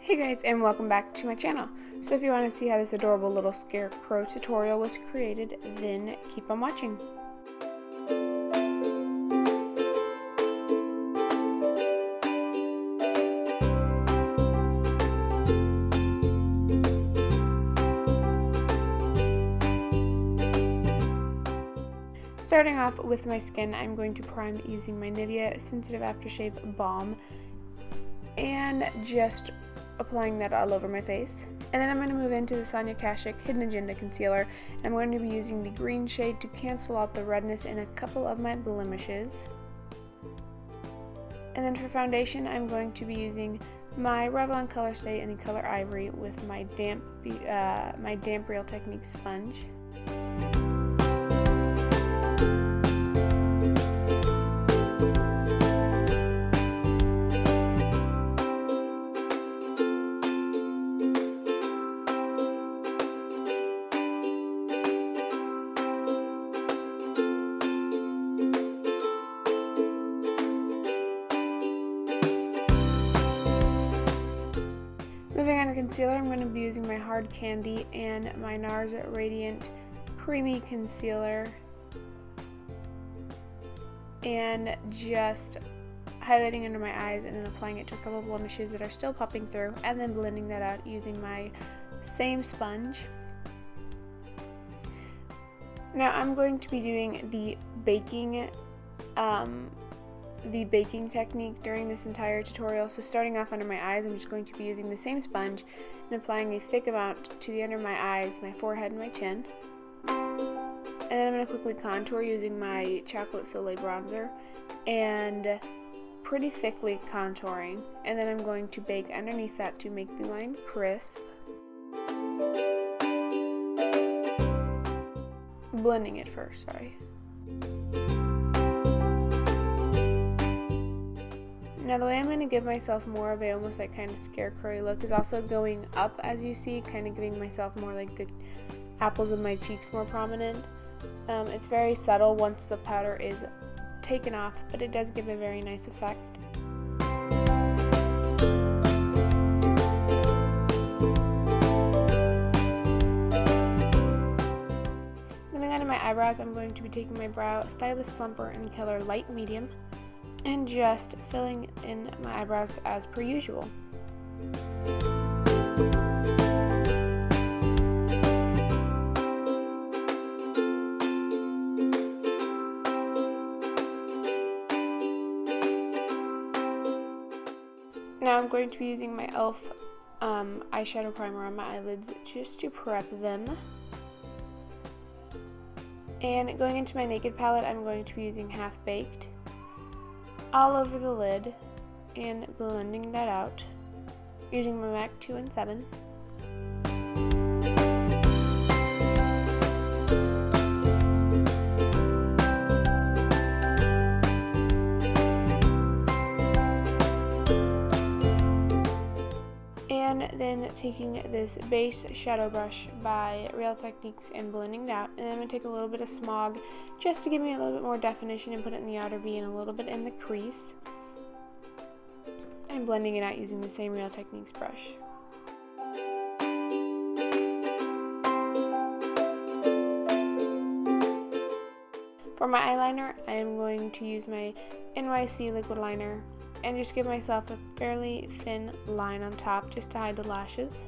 Hey guys, and welcome back to my channel. So if you want to see how this adorable little Scarecrow tutorial was created, then keep on watching. Starting off with my skin, I'm going to prime using my Nivea Sensitive Aftershave Balm and just applying that all over my face. And then I'm going to move into the Sonia Kashuk Hidden Agenda Concealer. I'm going to be using the green shade to cancel out the redness in a couple of my blemishes. And then for foundation, I'm going to be using my Revlon Color Stay in the color Ivory with my damp Real Technique sponge. Moving on to concealer, I'm going to be using my Hard Candy and my NARS Radiant Creamy Concealer and just highlighting under my eyes and then applying it to a couple of blemishes that are still popping through, and then blending that out using my same sponge. Now I'm going to be doing the baking technique during this entire tutorial. So starting off under my eyes, I'm just going to be using the same sponge and applying a thick amount to the under my eyes, my forehead, and my chin. And then I'm going to quickly contour using my Chocolate Soleil bronzer and pretty thickly contouring. And then I'm going to bake underneath that to make the line crisp. Blending it first, sorry. Now the way I'm going to give myself more of a almost like kind of Scarecrow look is also going up, as you see, kind of giving myself more like the apples of my cheeks more prominent. It's very subtle once the powder is taken off, but it does give a very nice effect. Moving on to my eyebrows, I'm going to be taking my brow Stylist Plumper in the color Light Medium and just filling in my eyebrows as per usual. Now I'm going to be using my e.l.f. eyeshadow primer on my eyelids just to prep them. And going into my Naked palette, I'm going to be using Half Baked all over the lid and blending that out using my MAC 2 and 7. And then taking this base shadow brush by Real Techniques and blending it out. And then I'm going to take a little bit of Smog just to give me a little bit more definition and put it in the outer V and a little bit in the crease. I'm blending it out using the same Real Techniques brush. For my eyeliner, I am going to use my NYC liquid liner and just give myself a fairly thin line on top just to hide the lashes.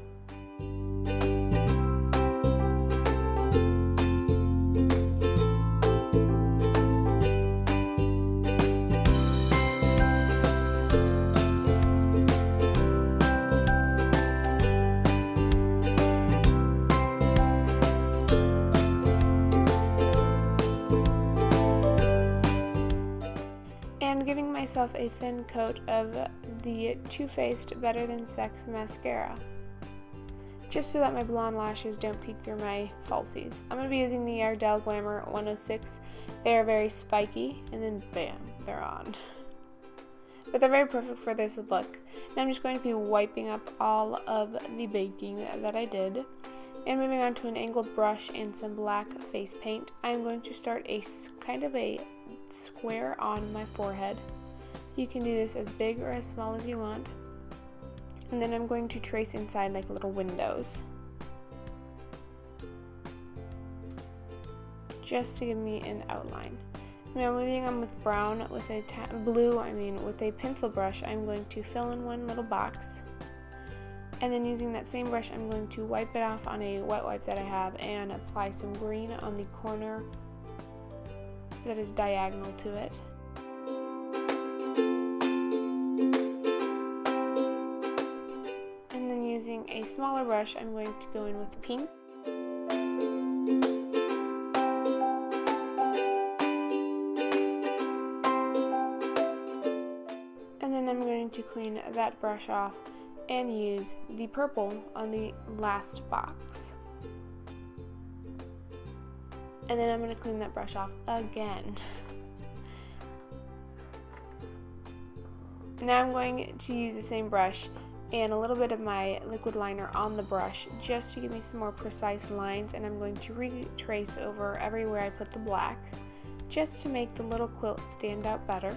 And giving myself a thin coat of the Too Faced Better Than Sex mascara, just so that my blonde lashes don't peek through my falsies. I'm going to be using the Ardell Glamour 106. They are very spiky, and then bam, they're on. But they're very perfect for this look. And I'm just going to be wiping up all of the baking that I did. And moving on to an angled brush and some black face paint, I'm going to start a kind of a square on my forehead. You can do this as big or as small as you want. And then I'm going to trace inside like little windows, just to give me an outline. Now moving on with brown, with a with a pencil brush, I'm going to fill in one little box. And then using that same brush, I'm going to wipe it off on a wet wipe that I have and apply some green on the corner that is diagonal to it. And then using a smaller brush, I'm going to go in with pink. And then I'm going to clean that brush off and use the purple on the last box. And then I'm going to clean that brush off again. Now I'm going to use the same brush and a little bit of my liquid liner on the brush just to give me some more precise lines, and I'm going to retrace over everywhere I put the black just to make the little quilt stand out better.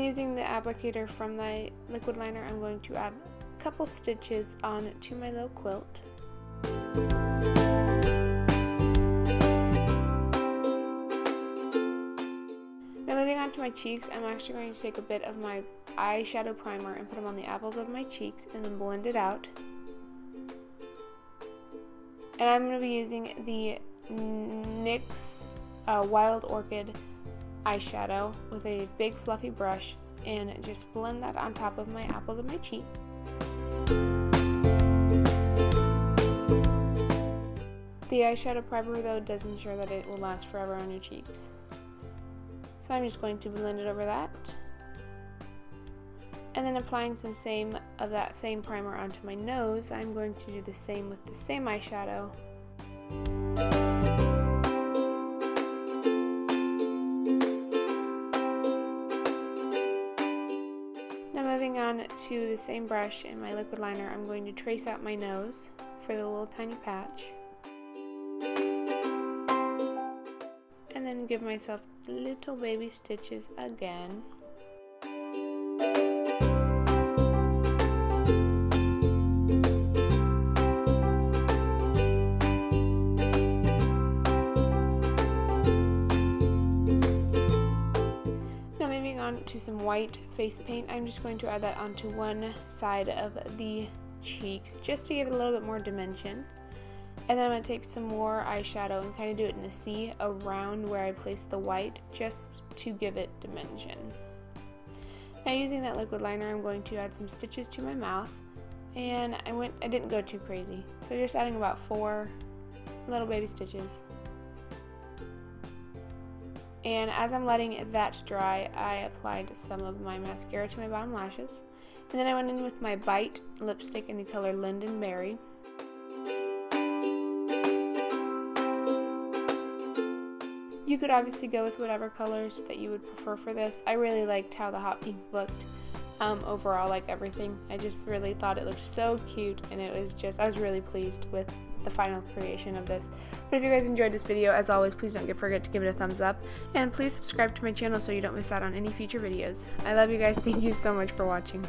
Using the applicator from my liquid liner, I'm going to add a couple stitches on to my little quilt. Now moving on to my cheeks, I'm actually going to take a bit of my eyeshadow primer and put them on the apples of my cheeks and then blend it out. And I'm going to be using the NYX Wild Orchid eyeshadow with a big fluffy brush and just blend that on top of my apples of my cheek. The eyeshadow primer though does ensure that it will last forever on your cheeks. So I'm just going to blend it over that. And then applying some of that same primer onto my nose, I'm going to do the same with the same eyeshadow. Moving on to the same brush and my liquid liner, I'm going to trace out my nose for the little tiny patch. And then give myself little baby stitches again. To some white face paint, I'm just going to add that onto one side of the cheeks just to give it a little bit more dimension. And then I'm going to take some more eyeshadow and kind of do it in a C around where I placed the white just to give it dimension. Now using that liquid liner, I'm going to add some stitches to my mouth, and I didn't go too crazy, so just adding about 4 little baby stitches. And as I'm letting that dry, I applied some of my mascara to my bottom lashes. And then I went in with my Bite lipstick in the color Linden Berry. You could obviously go with whatever colors that you would prefer for this. I really liked how the hot pink looked overall, like everything. I just really thought it looked so cute, and I was really pleased with the final creation of this. But if you guys enjoyed this video, as always, please don't forget to give it a thumbs up, and please subscribe to my channel so you don't miss out on any future videos. I love you guys. Thank you so much for watching.